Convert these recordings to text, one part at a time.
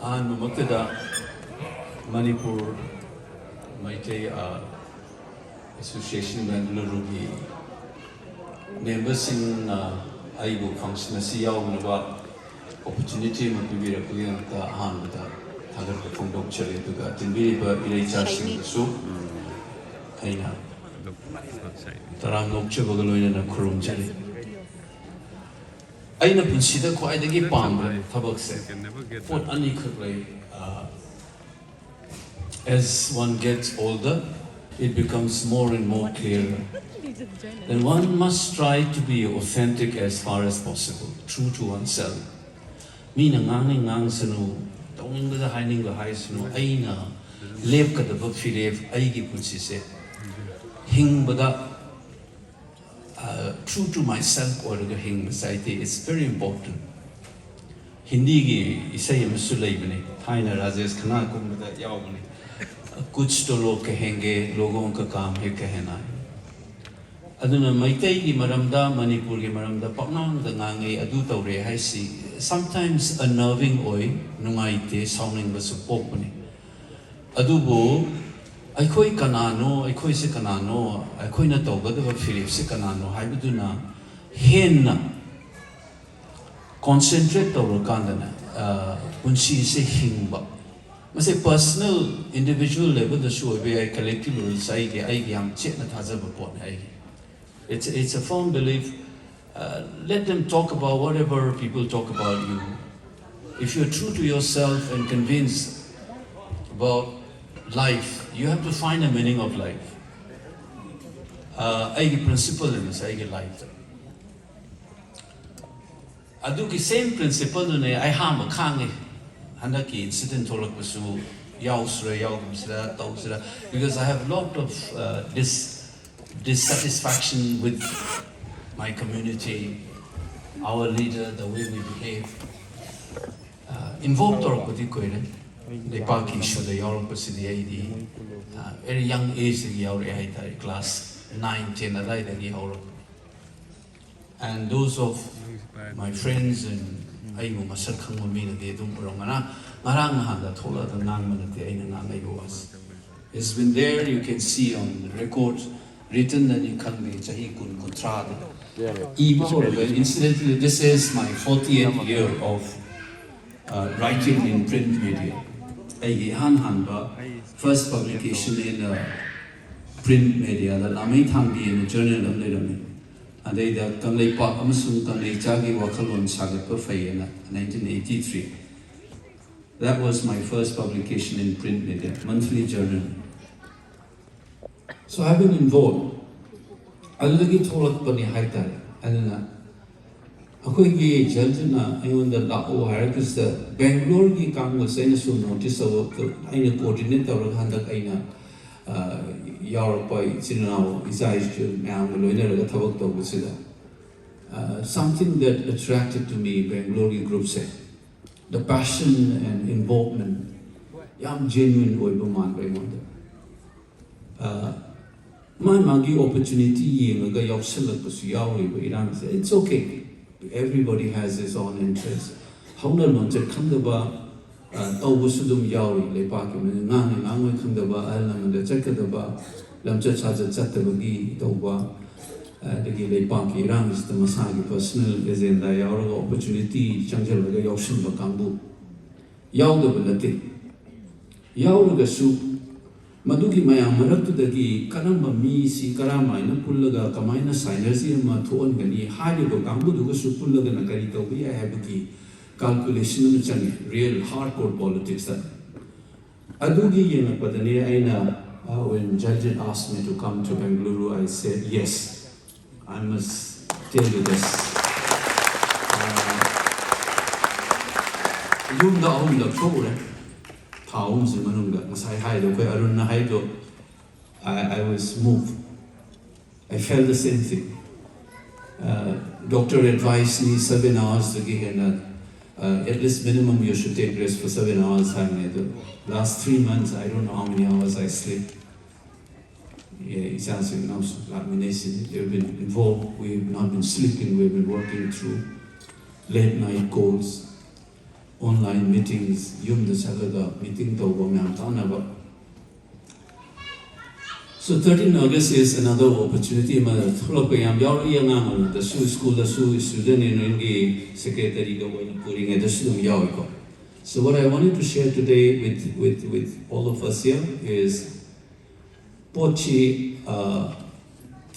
Maktada Manipur Maite Association Bangalore members in Aibu function Siya opportunity Mapibira Puyanta Hanada Tagar Pundok Chile to got in Viva Iracha Sing Soup Aina Taram Chabagaloin and a Kurum Jelly. Aina Punsida quite a gay palm, Tabak said. What unequally, as one gets older, it becomes more and more clear. Then one must try to be authentic as far as possible, true to oneself. Mina ngang ngang sanu, tawing the hiding the high snow, Aina, lep kat the book filef, Aigi Punsise, Hing Bada. True to myself or the Hing society is very important. Hindi ki isay masulay bani, Thaina Rajesh Khana kumda yaw bani. Kuch to log kahenge, logon ka kaam hai kahena. Aduna Maitai ki maramda, Manipur ki maramda, paknang the ngangai adu tawre hai si. Sometimes unnerving oi, nungaite, sounding the support bani. Adubo, Akoi kanano, Akoi se kanano, Akoi na tawgada wa Philip se kanano, haibuduna, hen concentrate tawro kandana, unsi se hingba. Mase personal, individual level the show where collective rules I am chet na thaza bapon hai. It's a firm belief. Let them talk about whatever people talk about you. If you're true to yourself and convinced about life, you have to find a meaning of life. Aigi principle in this aigi life. Aduki same principle ne I ham a kangi. Handaki incident tolak basu yausra yausra tausra because I have a lot of dissatisfaction with my community, our leader, the way we behave. Involved or koire. The park issue, the Europe City, very young age, the class 9, 10, and those of my friends and I myself come with they don't was. It's been there, you can see on the record written that you can be Chahikun Kontrada. Incidentally, this is my 40th year of writing in print media. First publication in print media, the Lamay Tangi in the journal of Lidami. And they the Kanglay Park Amasung Kanglay Jagi Wakalon Saga Perfay in 1983. That was my first publication in print media, monthly journal. So I've been involved. I'll look at all of Bunny Haitai. And Akoijam Jaltana, I want the Lako Harakas, the Bangalore ki Kang was saying so notice of the Aina coordinator of Handak Aina Europe by Sinao, Isaiah, Mangaloina, Tabak Tobusida. Something that attracted to me, Bangalore group said. The passion and involvement, yam genuine Oibaman by Manda. My Magi opportunity, it's okay. Everybody has his own interest. How na lonche khandaba tawu sudum yawi le pakim nang nang khandaba alnam de chakadaba lamcha chaja chattabagi tawba degi le paki ram is the masagi personal agenda yaw opportunity changjal ga yawshin ba kambu yaw da balate yaw ga su Madugi mayam maratudagi karamba mi si karama ina pullaga kamaina synergy ma thon gani hali go kambudu go su pullaga na kari to bi habuki calculation nu chani real hardcore politics that adugi yena padane aina when judge asked me to come to Bengaluru I said yes I must tell you this yum da om da chore I was moved. I felt the same thing. Doctor advised me 7 hours again. At least minimum you should take rest for 7 hours. The last 3 months, I don't know how many hours I sleep. He's answering now. They've been involved. We've not been sleeping. We've been working through late night calls. online meetings, yum the chalaga meeting to go myam tanaba. So 13 August is another opportunity. The school, the student in secretary go. So what I wanted to share today with all of us here is Pochi.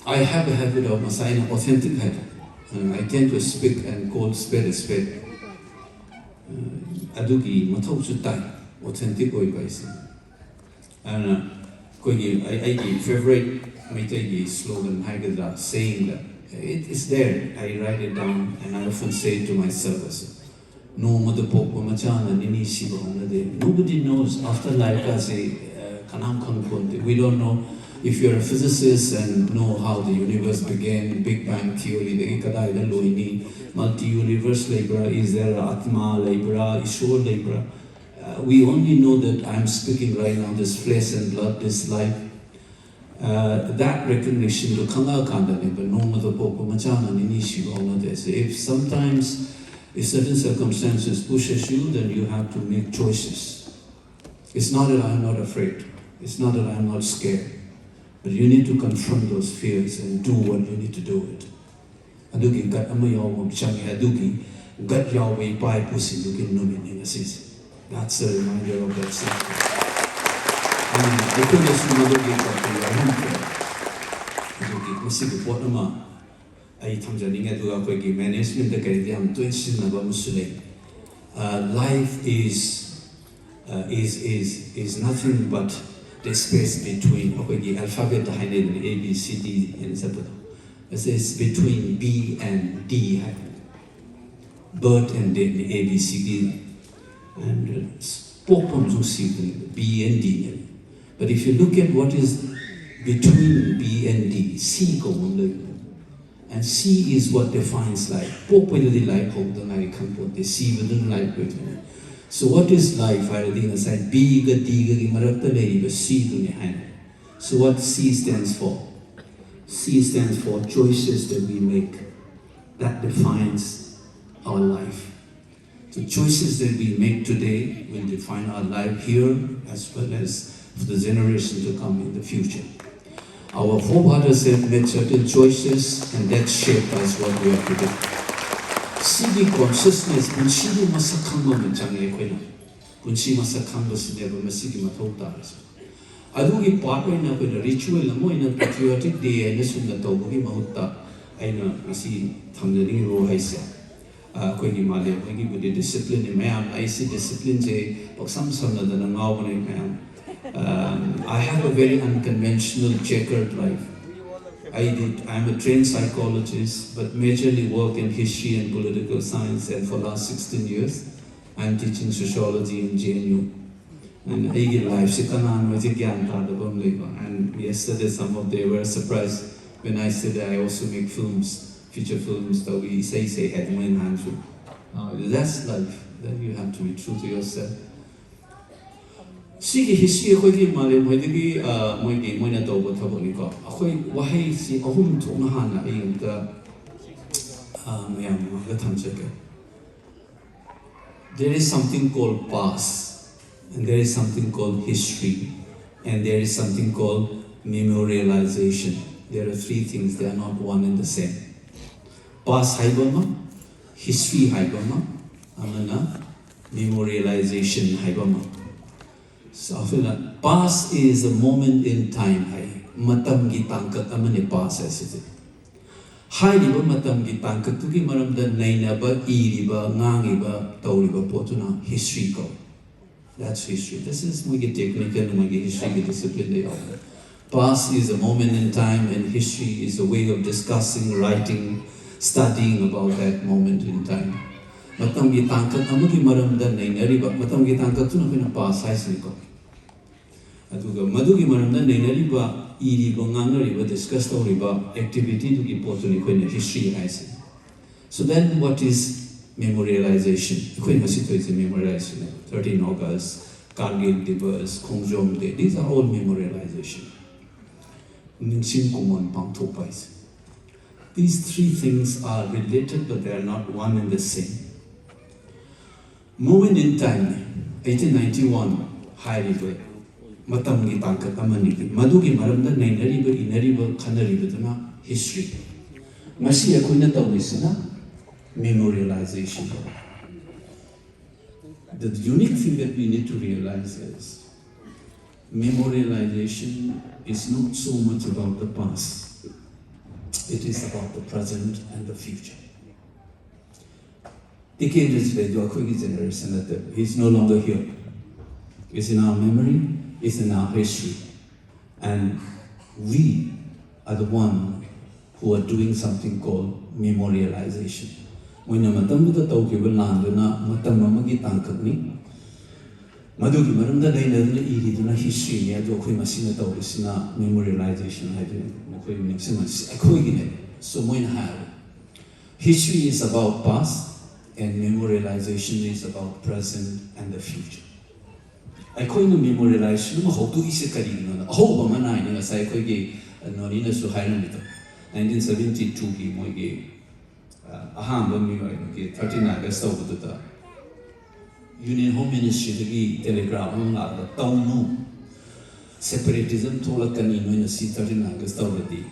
I have a habit of Masai, authentic habit. I tend to speak and call spade a spade. Adugi matau chutai authentic oi paisi. And I favorite slogan saying that it is there. I write it down and I often say it to myself. Nobody knows after life. We don't know if you're a physicist and know how the universe began, Big Bang Theory, multi-universe labor, is there Atma labor, Ishwar labor. We only know that I'm speaking right now, this flesh and blood, this life. That recognition to Kanga Kandani, but no mother Popo Machana Ninishi, all of this. If sometimes, if certain circumstances pushes you, then you have to make choices. It's not that I'm not afraid. It's not that I'm not scared. But you need to confront those fears and do what you need to do it. Adugi gat amayaw changi adugi gat yawe pai pusi dugi numin assist. That's a reminder of that safety. And I could just remember life is nothing but the space between alphabet A, B, C, D, and etc. It's between B and D, birth and then A, B, C, D. And B and D. But if you look at what is between B and D, C go on. And C is what defines life. Popularly life hold the life comfort, the C within life with me. So what is life? I think said B ga D ga marakta le C to hand. So what C stands for? C stands for choices that we make. That defines our life. The choices that we make today will define our life here as well as for the generation to come in the future. Our forefathers have made certain choices and that shaped us what we are today. CD consciousness, Punshi Masakamba Change, Punshi Masakamba Sineva Masiki Matotas. Adugi part in a ritual, in a patriotic day, and this in the Tobuki Mahutta, I know, I see Tamdani Rohaisa. Kogi Mali, with the discipline in Mayam, I see discipline say, or some than an hour in Mayam. I have a very unconventional checkered life. I'm a trained psychologist, but majorly work in history and political science, and for the last 16 years, I'm teaching sociology in JNU. And I get life, and yesterday some of them were surprised when I said I also make films. Feature films that we say had more in hand. That's life. Then you have to be true to yourself. See history Akoijam Mali Moidigi Moigi Moina Dobo Tabonico. Akoi Wahi si Ahum Tunahana in the Mayam Latanjaka. There is something called past, and there is something called history, and there is something called memorialization. There are three things, they are not one and the same. Past haibama, history haibama, amana memorialization haibama. So past is a moment in time. Matam gi tangkat amane past as it. Hai riba matam gi tangkat tu ki maram da naina ba iriba ngangiba tauriba potuna history ko. That's history. This is more technical, more history discipline they offer. Past is a moment in time, and history is a way of discussing, writing, studying about that moment in time. Matam gi tangkat amagi maram da naina riba matam gi tangkat tu na pina past haisni ko. Aduga madugi maram da naina riba iriba ngangariba discuss tauriba activity to gi potuni ko in history haisni. So then what is memorialization? Equine Masito is a memorialization. 13 August, Kargil Divas, Akoijam Day, these are all memorialization. These three things are related, but they are not one and the same. moment in time 1891 hairiba matamgi tangka amani madugi maramda nainariba inariba khanariba duna history masi akoina tawlisina memorialization. The unique thing that we need to realize is memorialization is not so much about the past, it is about the present and the future. Generation, he's no longer here. It's in our memory, it's in our history. And we are the one who are doing something called memorialization. When you matam the Tokyo Landuna, Matamamagi Tankani, Maduki Maranda Dana Iduna history, Yadoki Masina Tokisina, memorialization, I do Akoijam. So when have history is about past and memorialization is about present and the future. Akoina memorialization, how to is a carino, a whole woman I in a psychogi and Norina Suhainito, 1972 Mogi. Ahamba mi 13 August over the Union Home Ministry telegram la the town separatism tola kanino in the 13 August over the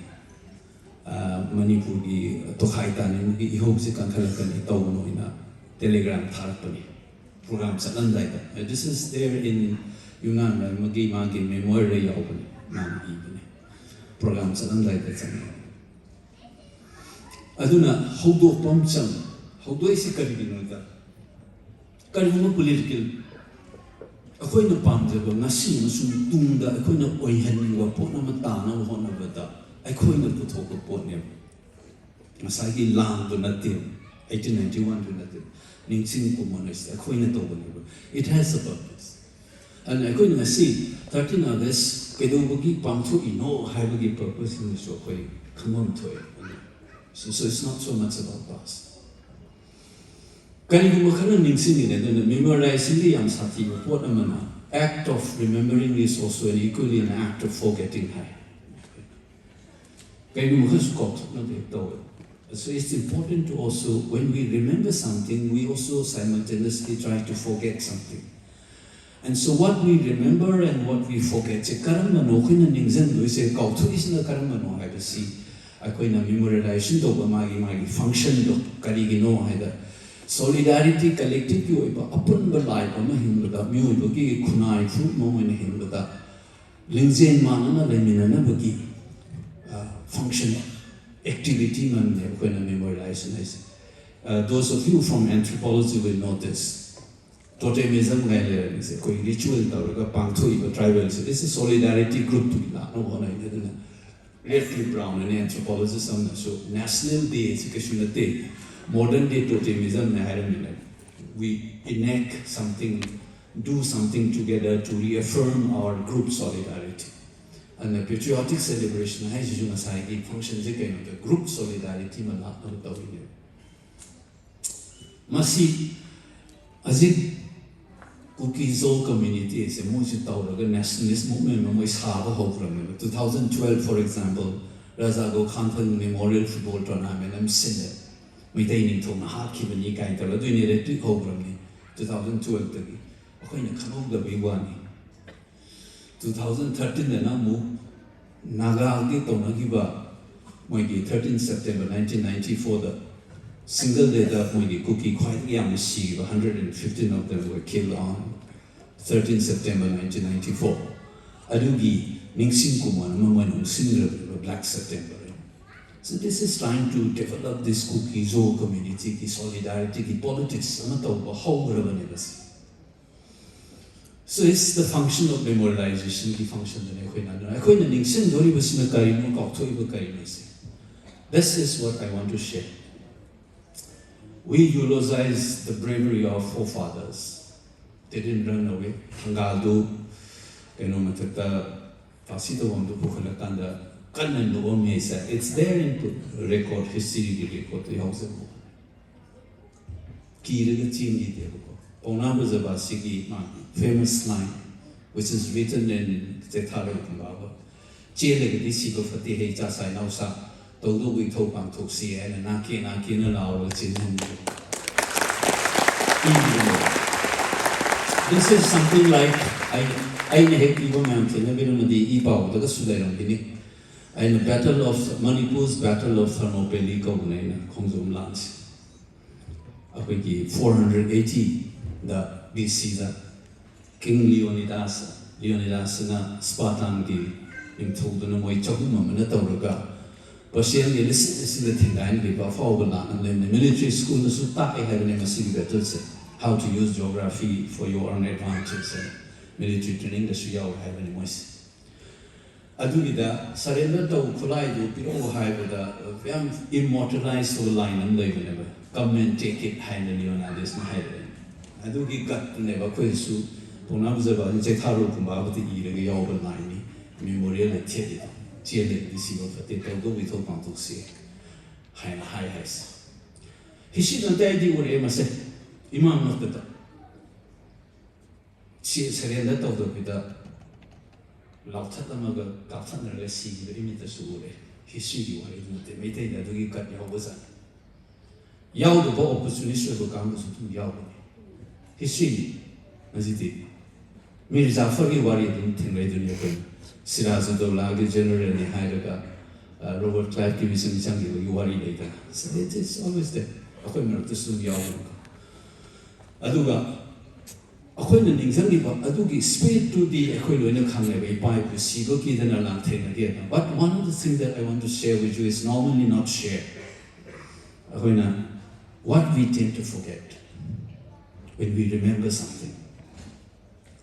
Manipuri to Haitan in hopes it can tell town in a telegram tharpani program Salandai. This is there in Yunnan Magi Magi Memorial Open Nan Evening program Salandai. Aduna haudo pamcham haudo isi kariginoda kariguma political akoina pamjaba ngasi masum tungda akoina oihanwa potna matana hona bada akoina puthoka potne masagi lang do natte 1891 do natte ningsing communist akoina tobani it has a purpose and akoina ngasi 13 August kedobugi pamthu ino haibagi purpose in so koi khamon thoy. So it's not so much about past. Act of remembering is also equally an act of forgetting. So it's important to also, when we remember something, we also simultaneously try to forget something. And so what we remember and what we forget, Akoina memorialization to magi function do karigino haida solidarity collective yo iba upon the life ama himda mu ibogi khunai fu moment himda lingzen manana lemina bogi function activity man akoina memorialization is those of you from anthropology will know this totemism gaile is koi ritual tawga pangtho iba tribal this is solidarity group to la no hona idena Red Brown, an anthropologist, so National Day Education Day, modern day totemism, we enact something, do something together to reaffirm our group solidarity. And the patriotic celebration has functions the group solidarity. Masi, as it Cookies all community is a nationalist movement. 2012, for example, Razago Khanpan Memorial Football Tournament, I'm sinner. Maintaining to Mahaki kind of doing it 2012. Okay, 2013, the Namu Naga Gitonagiba, 13 September 1994. The single day that when the cookie quite young, 115 of them were killed on 13 September 1994. Adugi Ningsing Kuman Mamanum similar to Black September. So this is trying to develop this cookie Zo community, the solidarity, the politics, whole revenues. So it's the function of memorialization, the function of the Ningsing Dori was This is what I want to share. We eulogize the bravery of forefathers. They didn't run away. Hangaldo, it's there in record history, record the house. Famous line, which is written in Zetaro Kambaba. Todo we told on Toxie and Naki and Lao. This is something like I hate people mountain. I mean, the Ipa, the Sudan, and the battle of Manipur's battle of Thermopylae, Kongzum lands. 480 the BC King Leonidas na Spartan ki imthudu na moi chakuma mana tawraga Persian ge listen the thing and the fawbala and the military school na su ta have ne masi battle se how to use geography for your own advantage military training the su yaw have ne mois adugida surrender to khulai do piro have the am immortalized to line and live never come and take it hand Leonidas na have adugi gat never kwesu Ponabzaba in Jetaro Kumbavati Iri over line, memorial at Tiet, Tiet, the sea of the Togo with Opan to see. High highs. He shouldn't tell you what Emma said. Imam not the she is surrendered of the Pita Lautatamaga, Gatana, see the image of Sure. He should you want to imitate that you got Yawaza. Yaw the ball opportunity to come to Yaw. He see as it did. Mirza Fagi Wari didn't think they didn't open. Siraz the Lagi General and Hyderga, Robert Clive Division Changi, you worry later. So it is always there. A women of the Sunyaw. Aduga. A women in Zangiba, Adugi, speak to the Aquilino Kangaway pipe, Sigoki than a lantern again. But one of the things that I want to share with you is normally not shared. What we tend to forget when we remember something.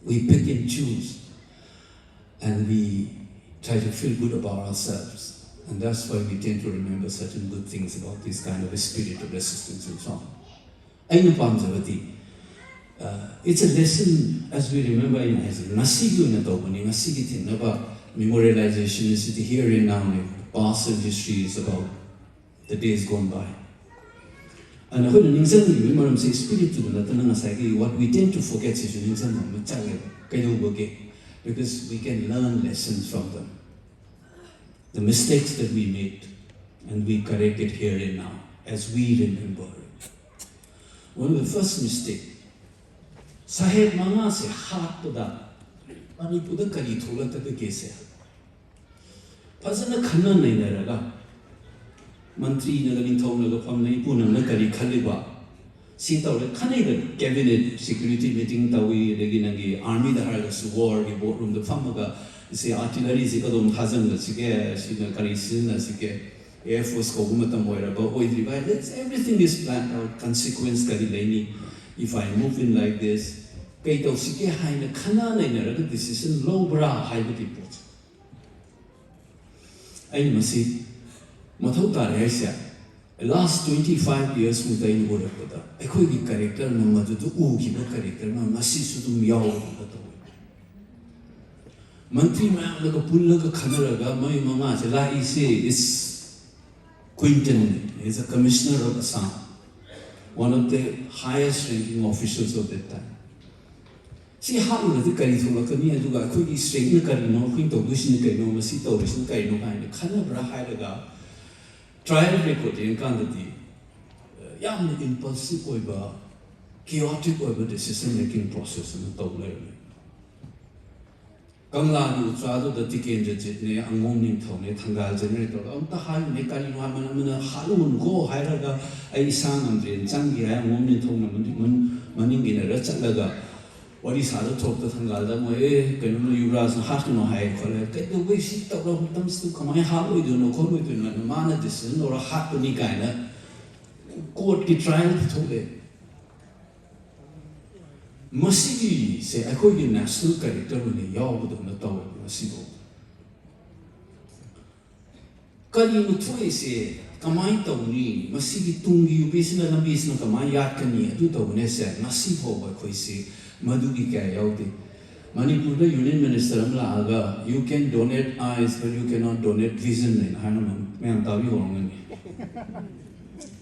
We pick and choose and we try to feel good about ourselves. And that's why we tend to remember certain good things about this kind of a spirit of resistance and so on. It's a lesson as we remember in Nasigu in the Nasigi thing about memorialization is here and now, past and history is about the days gone by. And what we tend to forget is because we can learn lessons from them. The mistakes that we made, and we correct it here and now, as we remember it. One of the first mistakes, Sahib Mama se heart to that, Manipuda Kari Tola to the case. Pasana Kana Nairaga. Mantri Nagaling Tona from Naipuna Nakari Kaliba. Sita Kanega cabinet security meeting Tawi, Reginagi, Army the Hargas war, the boardroom, the Famaga, the artillery, Zikadum Hazan, the Sige, Sina Karisin, the Sige, Air Force Kogumata Moira, but everything is planned out, consequence Kadilani. If I move in like this, Kato Sike Haina Kanana in a decision, low bra, high report. I must see. The last 25 years, we have been a character, no character, no Masisudum Yaw. Mantri man like a Pulaga Kanaraga, my mamma, Lai is Quinton, is a commissioner of Assam, one of the highest ranking officials of that time. See how the Karitula Kania do a quick straight Nicarino, Quinto Bushnikano, Masito, Nishnikaino, and Kanabra Hadaga. Trial record in Kandati, young impulsive over chaotic over decision making process in the top level. Kamla, Utrado, the Tikin Jitne, Angoning Tone, Tangal generator, Tahai, Nekari, Halun, Go, Hiraga, Aisan, and Changi, Angoning Tone, Manning in a Rachalaga. What is how to talk to Tangalda? Can you rise and have to know how to get the way she talked about them to come? How we do no call with a man of this or a hat to Nikana. Court get trial to it. Masibi say, I call you national character when they yaw with the tower, Masibo. Kali Mutway say, Kamai Tony, Masibi Tungi, Bisna Bisna, Kamaya Kani, do the Nessa, Masibo, by Quasi. Madugi Kayauti. Manipur Union Minister Amla, you can donate eyes, but you cannot donate vision in Hanam.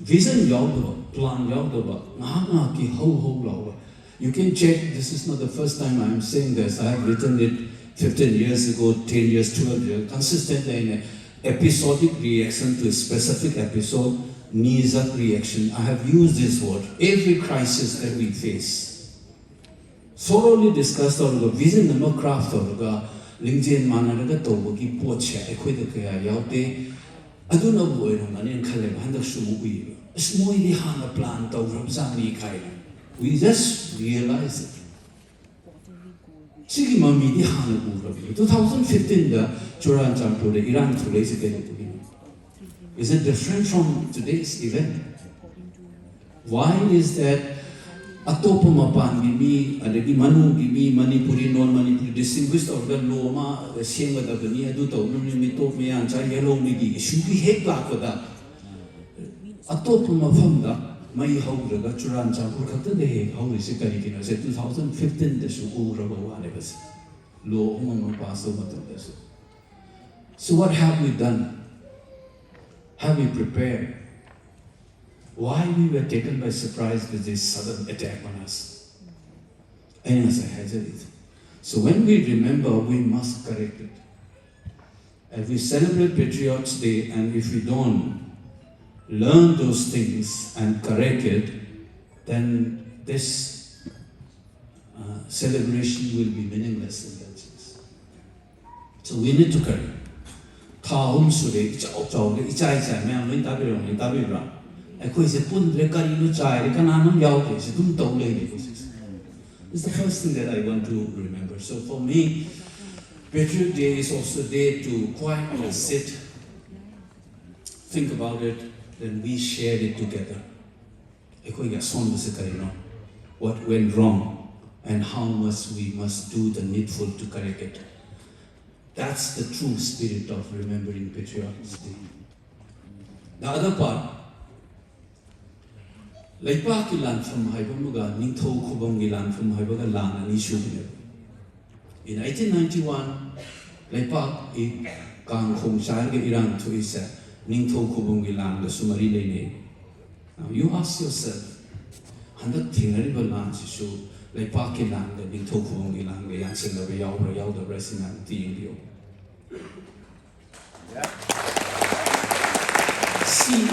Vision Yauba, plan Yauba, Mahama ki ho lower. You can check, this is not the first time I am saying this. I have written it 15 years ago, 10 years, 12 years, consistently in an episodic reaction to a specific episode, knees-up reaction. I have used this word. Every crisis that we face, thoroughly discussed or vision number craft or Lingjian Manaraga Toboki Pocha, Equidaka Yaute, Aduna Boy, and Kaleb, and the Shumubi. A small Hana plant of Ramzani Kai. We just realized it. Sigima Midi Hana Burabi. 2015, the Choran Champu, the Iran to raise it. Is it different from today's event? Why is that? Atopo mapan gimi, adagi manu gimi, Manipuri, non-Manipuri, distinguished of the Loma, the Shenga of the Nia Duto, Numito, Mian, Yellow Migi, should be hate back with that. Atopo mafamda, my Hoga, Churan Champurkata, the how is it? I said 2015, the Shuku Rabawanevas. Low Homo Paso Matabas. So, what have we done? Have we prepared? Why we were taken by surprise with this sudden attack on us? And as I hesitate. So when we remember, we must correct it. If we celebrate Patriots Day and if we don't learn those things and correct it, then this celebration will be meaningless in that sense. So we need to correct. Taum Suri, Ichai, Ma'am, Akoijam, Rekari, Chai, Kananam Yauke, Dum Tong Lady. It's the first thing that I want to remember. So for me, Patriot Day is also a day to quietly sit, think about it, then we shared it together. What went wrong and how much we must do the needful to correct it. That's the true spirit of remembering Patriots Day. The other part, Laipaki land from Haibamuga, Ningto Kubongi land from Haibaga land and Ishubine. In 1891, Laipak in Kang Hong Shire Iran to Isa, Ningto Kubongi land, the Sumari Lane. Now you ask yourself, and the Tinariba land issue, Laipaki land, the Ningto Kubongi land, the answer the Yao, the rest in the Indio. See,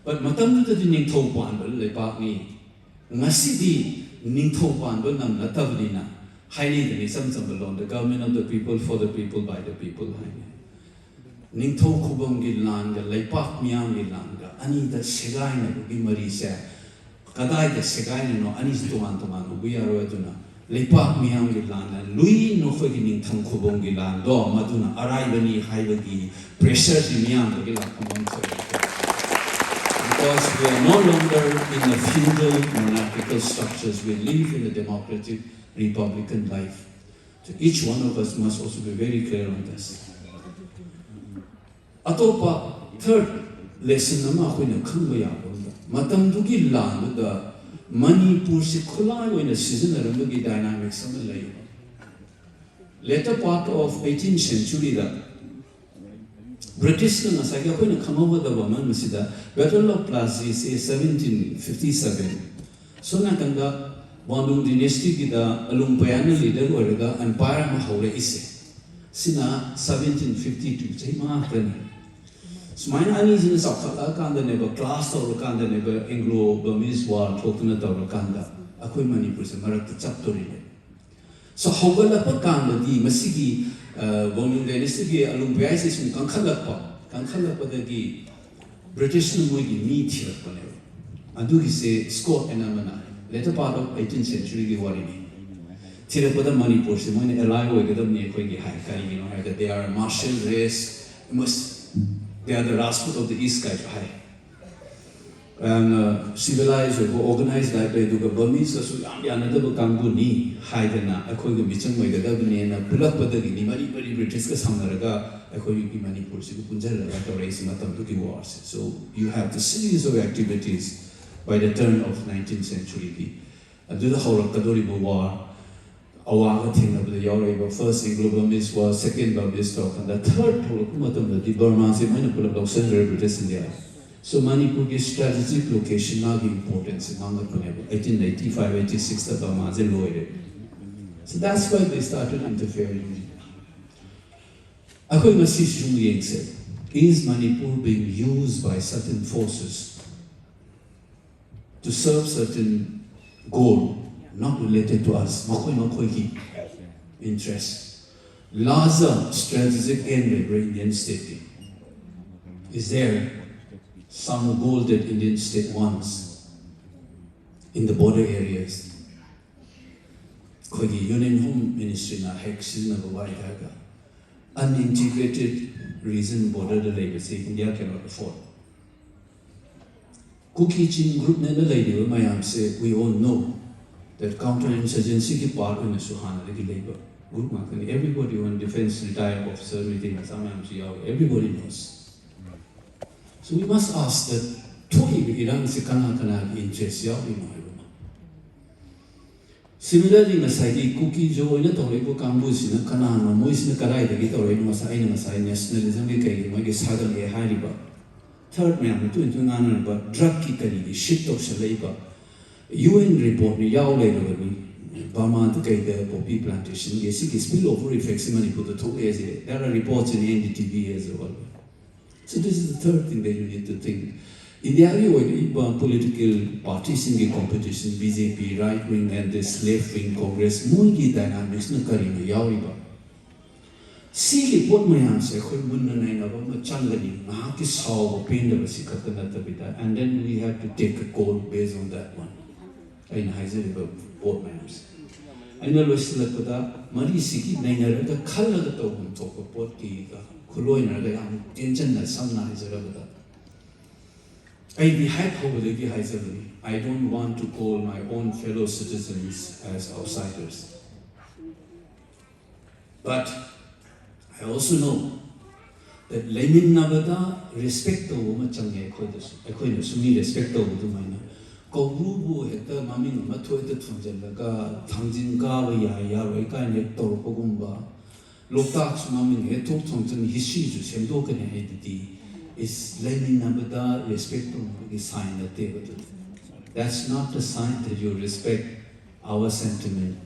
but matam to the Ningto Panbal, Lepakni, Nasidi, Ningto Panbal, Nam Natavlina, highly the Nisam the government of the people, for the people, by the people. Ningto Kubongi land, the Lepak Miangi land, Ani the Segaina, Bimarisa, Kadai the Segaina, no Anis Tuantaman, we are Raduna, Lepak Miangi land, and Louis no Fogining Kubongi land, Do Maduna, Araibani, Haibagi, pressure the Miang, the Gila. Because we are no longer in the feudal monarchical structures, we live in a democratic republican life. So each one of us must also be very clear on this. Atopa, third lesson nama akoina khangba yabonda. Matamdugi land da Manipur se khulai oina sizinarambagi dynamics ama lay. Later part of 18th century da British na nasagi akoina khamawa da waman masida Battle of Plassey is 1757. So nakanda Bandung dynasty gida alumpayana leader oraga empire ma haure ise. Sina 1752 chai ma kani. Smaina ani jina sakala kanda neba class or kanda neba Anglo-Burmese war thokna tawra kanda akoi Manipur se marak chaptori ne. So hogala pa kanda di masigi Bandung dynasty gi alumpaya se sun kankhala pa dagi British no moigi meet here panev. Adugi se Scott and Amana. Later part of 18th century gi warini. Tirapada Manipur se moine ally oigadam ne koigi hai kari you know that they are a martial race. They are the Rajput of the East guy hai. And civilized or organized like they do the Burmese so another kambu ni hai dana akoigi michang oigadam ne na pulak padagi ni mari British ka samnaraga Akoijam Manipur se punjara la race matam to wars. So you have the series of activities by the turn of 19th century. Do the whole Kadori war, Awaga thing of the Yoreba, first Anglo-Burmese war, second Burmese talk, and the third Polokumatum, the Burma, the Manipur of Central British India. So Manipur is strategic location, now the importance in 1885, 86, the Burma, they lowered it. So that's why they started interfering. Akoijam said, is Manipur being used by certain forces to serve certain goal, not related to us. Makoi interest. Larger strategic end of Indian state. Is there some goal that Indian state wants in the border areas? Koigi Union Home Ministry na hexes na babai daga. Unintegrated reason border the labor say India cannot afford. Cookie Chin group na lady mayam say we all know that counterinsurgency ki part in the Suhana the labor. Group makani everybody on defense retired officer meeting everybody knows. So we must ask that Toy Iran se kana interest yaw in Similarly, Masai cookie joy in a Toriko Cambus in a canana, Mois in a Karai, the Gitor Masai nationalism, like Southern a Hariba. Third man, 21 but drug kickery, shit of Shalaba. UN report, Yao later, Bama to get the poppy plantation, they seek spillover effects in put the 2 years. There are reports in the NDTV as well. So, this is the third thing that you need to think. In the area of political parties in the competition, BJP, right wing, and this left wing Congress, Mungi dynamics na karina yawiba. See report my answer, and then we have to take a call based on that one. I know board members. I know Mari Siki, Nina, the color of the talk of Porti, Kuloina, the intention that some nights are over that. I don't want to call my own fellow citizens as outsiders. But I also know that Lemin Navada respect the woman Changi Akoijam Sumi respect the woman. Kobubu heta maming matoita tunjalaga Tangjinga ya Reka Nector Pogumba Lotax maming hetok tongton history to Sendokan Hedidi. Is Lenin Nabada respect to sign that they would do. That's not the sign that you respect our sentiment.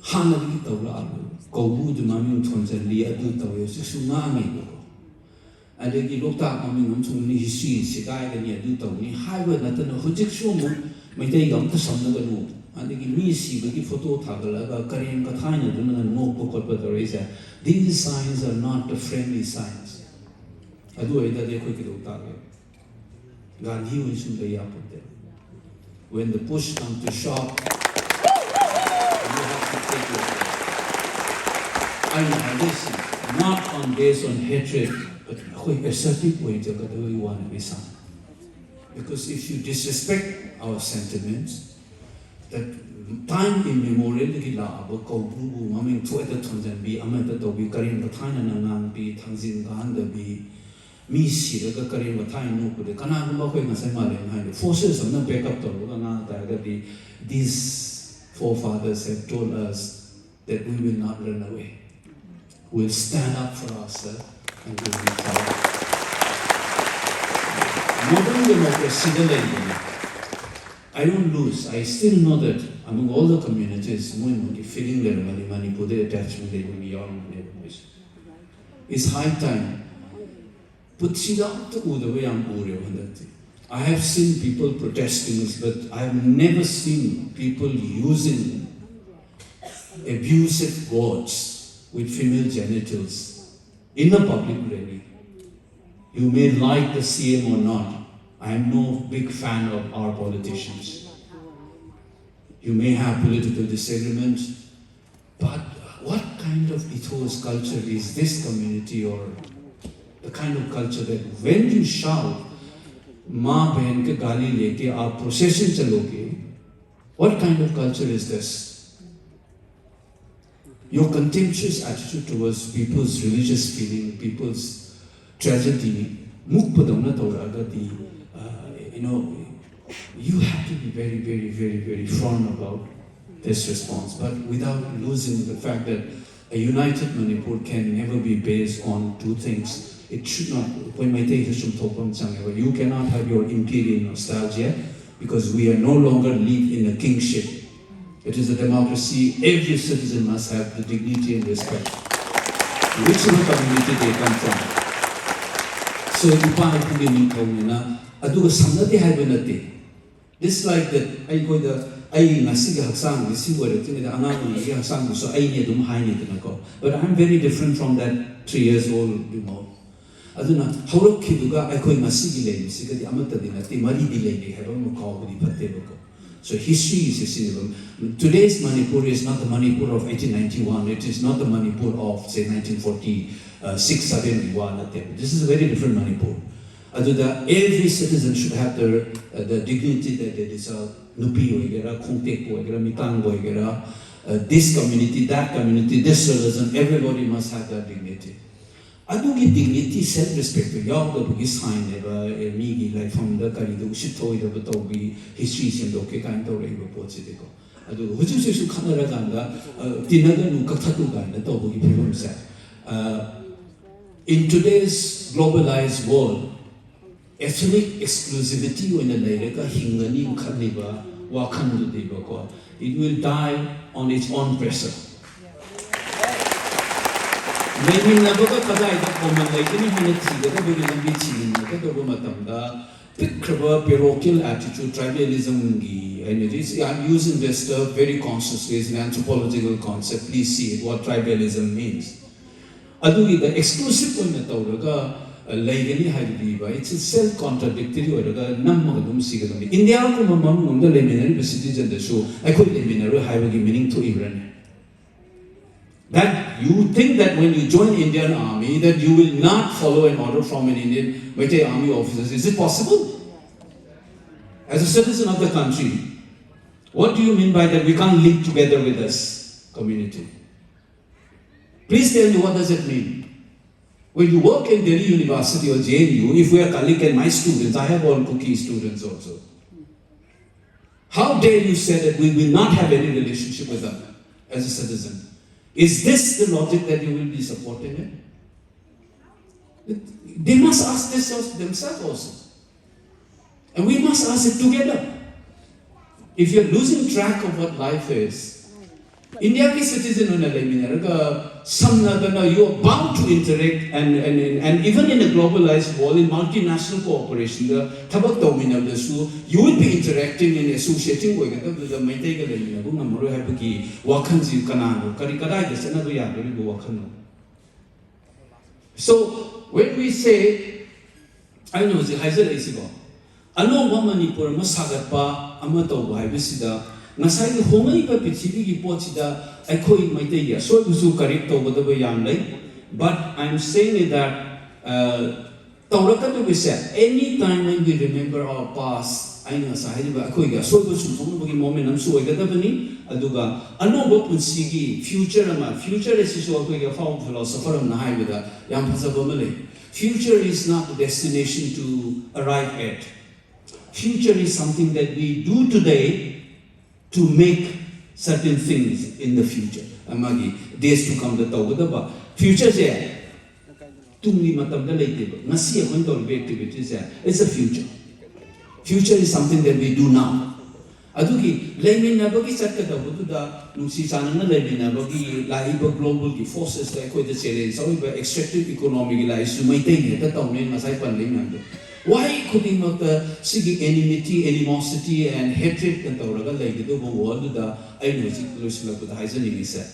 Hanagi Tawla, Kobu, the Maming Tonzali, Adu Tawi, Tsunami. And they give Lota Maming to me, he sees, Sigai, and Yadutoni, Highway, Nathan, Hujik Shumu, may take up to some other note. And they give me see, we give photo Tagala, Karim Katana, and notebook or Patriots. These signs are not the friendly signs. I do it that they quickly look at it. God, he will soon lay up with them. When the push comes to shove, you have to take it. I know this is not based on hatred, but a certain way to get the way you want to be sung. Because if you disrespect our sentiments, that time immemorial, the law, but go blue, mumming to the tons and be, Amanda Dobby, Karim, the Tainan, be, Tanzin Ganda, be. Misi the Karim Batai no the Kanama and the forces of the backup to these forefathers have told us that we will not run away. We'll stand up for ourselves and we will be proud. Modern democracy, I don't lose. I still know that among all the communities, feeling their money, put their attachment, they will be on it's high time. I have seen people protesting, but I have never seen people using abusive words with female genitals in a public rally. You may like the CM or not. I am no big fan of our politicians. You may have political disagreements, but what kind of ethos culture is this community, or the kind of culture that when you shout, Ma Behan ke gali leke aap procession chaloge, what kind of culture is this? Your contemptuous attitude towards people's religious feeling, people's tragedy, you have to be very, very, very, very firm about this response, but without losing the fact that a united Manipur can never be based on two things. It should not, you cannot have your imperial nostalgia because we are no longer live in a kingship. It is a democracy. Every citizen must have the dignity and respect, whichever community they come from. So, Just like that, I go the Nasi Haksang, the Siwa, the Anang, Haksang, so I need them high need to go. But I'm very different from that 3 years old Bimol. Aduna, how Kiduga, I call Nasi Lane, Sika the Amatadina, the Mari Lady, have a call with the Pateboko. So history is a synonym. Today's Manipur is not the Manipur of 1891, it is not the Manipur of, say, 1946, 71. This is a very different Manipur. Every citizen should have the dignity that they deserve. Nupi oigera, Kongtek oigera, Mitang oigera, this community, that community, this religion, everybody must have that dignity. Adugi dignity, self-respect, yaw sign never, migi, like from the Karidu, Shitoi, the Batobi, histories and okay, kind of rainbow portico. Adu, which is to Kanaraganga, Tinaga Nukatatuga, the Tobugi Pilum said. In today's globalized world, ethnic exclusivity when the Laireka Hingani Kaniba, Wakandu Debako, it will die on its own pressure. Maybe Naboka Kadai, the woman like any minute, the Buddhism beaching, the Romatamda, parochial attitude, tribalism, and it is, I'm using this term very consciously as an anthropological concept. Please see what tribalism means. Adugi, the exclusive one at Tauraga, it's a self-contradictory or a number of them. India, among the Leminary citizens the show, I could have a meaning to Iran. That you think that when you join Indian army, that you will not follow an order from an Indian military army officer. Is it possible? As a citizen of the country, what do you mean by that we can't live together with this community? Please tell me, what does it mean? When you work in Delhi University or JNU, if we are colleagues and my students, I have all cookie students also. How dare you say that we will not have any relationship with them as a citizen? Is this the logic that you will be supporting it? They must ask this themselves also. And we must ask it together. If you're losing track of what life is, India is citizen on a you are bound to interact and even in a globalized world, in multinational cooperation, you will be interacting and associating with the So when we say, I know I know one Manipur Masagapa Amato Visida. Nasai Homai Pichibi Pochida, Akoi Maitaya, so to correct over the way but I'm saying that Tauraka we said, any time when we remember our past, I know Sahiba Akoiga, so to moment I'm so Gadabani, Aduga, Anobo Punsigi, future is so a form philosopher of Nahivida, Yampasabamale. Future is not the destination to arrive at. Future is something that we do today to make certain things in the future. Amagi, days to come the Tawgadaba. Future is there. Tungi matam the late Nasi a window of activities there. It's a future. Future is something that we do now. Aduki, Laymin Nabagi Sakata Buddha, Nusisan and Laymin Nabagi, Laiba global forces like what they say, so we were extractive economic lives to maintain it, that don't mean Masaipan Layman. Why could he not see enmity, animosity, and hatred and Tauraga like the world the Ainosi with the Heisenberg said?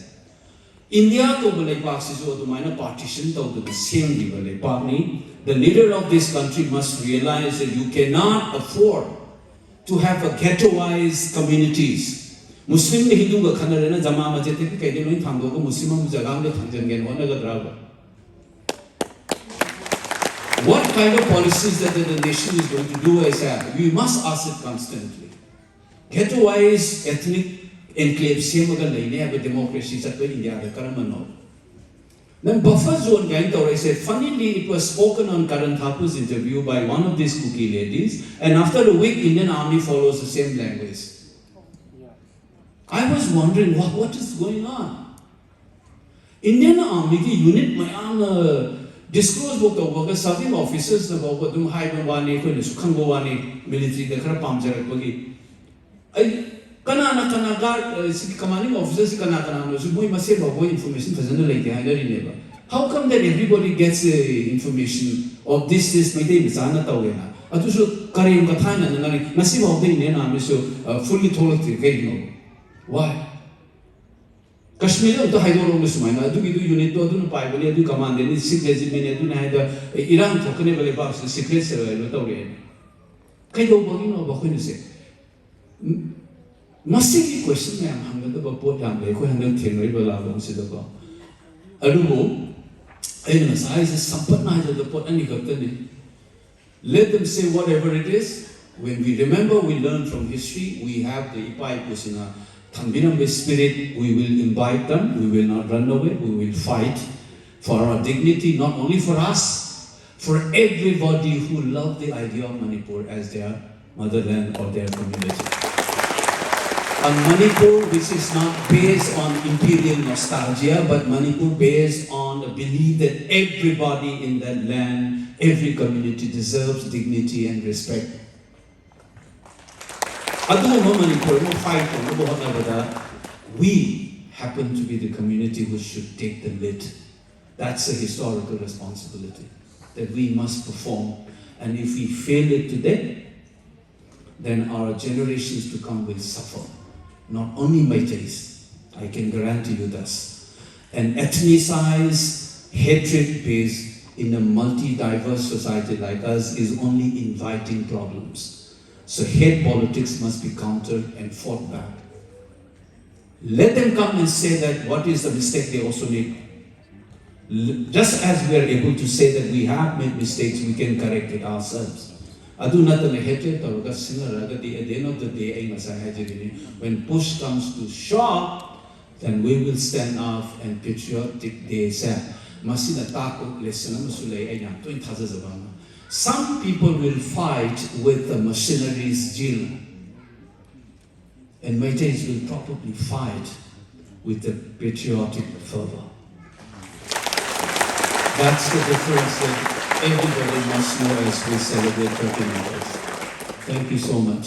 India to like passes over the minor partition to the same level. The leader of this country must realize that you cannot afford to have a ghettoized communities. Muslim Hindu Kanarana Zamama Jeti Kaidin Tango, Muslim Zagam Tangan, one other driver. What kind of policies that the nation is going to do is that we must ask it constantly. Ghettoized ethnic enclaves, same other lane, have a democracy, such as India, the Karamano. Then buffer zone going to say, funnily, it was spoken on Karan Thakur's interview by one of these cookie ladies, and after a week, Indian army follows the same language. I was wondering, what is going on? Indian army, the unit, my disclose book of serving officers about what do Haibawani, Kangowani, military, the Krapamjar Bagi. Kanaka, commanding officers, Kanaka, we must say about information for the How come that everybody gets information of this, my name is Anna Tawena? Adusu Karim Katana and Nasiba Ding and I'm fully told to why? Kashmir of the Hydro Musmana, do you need to do by when you do command any 6 minutes, Iran for Canable about the secrets of Notorian. Kaido Bolino Bakunise. Must question them, hung the Port Yam, they couldn't think river along Sidaba. Adubo, Enos eyes is some night of the pot and you let them say whatever it is. When we remember, we learn from history, we have the Ipai Kusina. Tambinam spirit, we will invite them, we will not run away, we will fight for our dignity, not only for us, for everybody who love the idea of Manipur as their motherland or their community. A Manipur which is not based on imperial nostalgia, but Manipur based on the belief that everybody in that land, every community deserves dignity and respect. We happen to be the community which should take the lead. That's a historical responsibility that we must perform. And if we fail it today, then our generations to come will suffer. Not only Meiteis, I can guarantee you this. An ethnicized, hatred-based in a multi-diverse society like us is only inviting problems. So hate politics must be countered and fought back. Let them come and say that what is the mistake they also make. Just as we are able to say that we have made mistakes, we can correct it ourselves. Adunatan hatred or at the end of the day, when push comes to shove, then we will stand up and patriotic they say, Masina Tako lesson Masulay Ayam, 20,000 of some people will fight with the machinery's jill, and Meiteis will probably fight with the patriotic fervor. That's the difference that everybody must know as we celebrate 30 years. Thank you so much.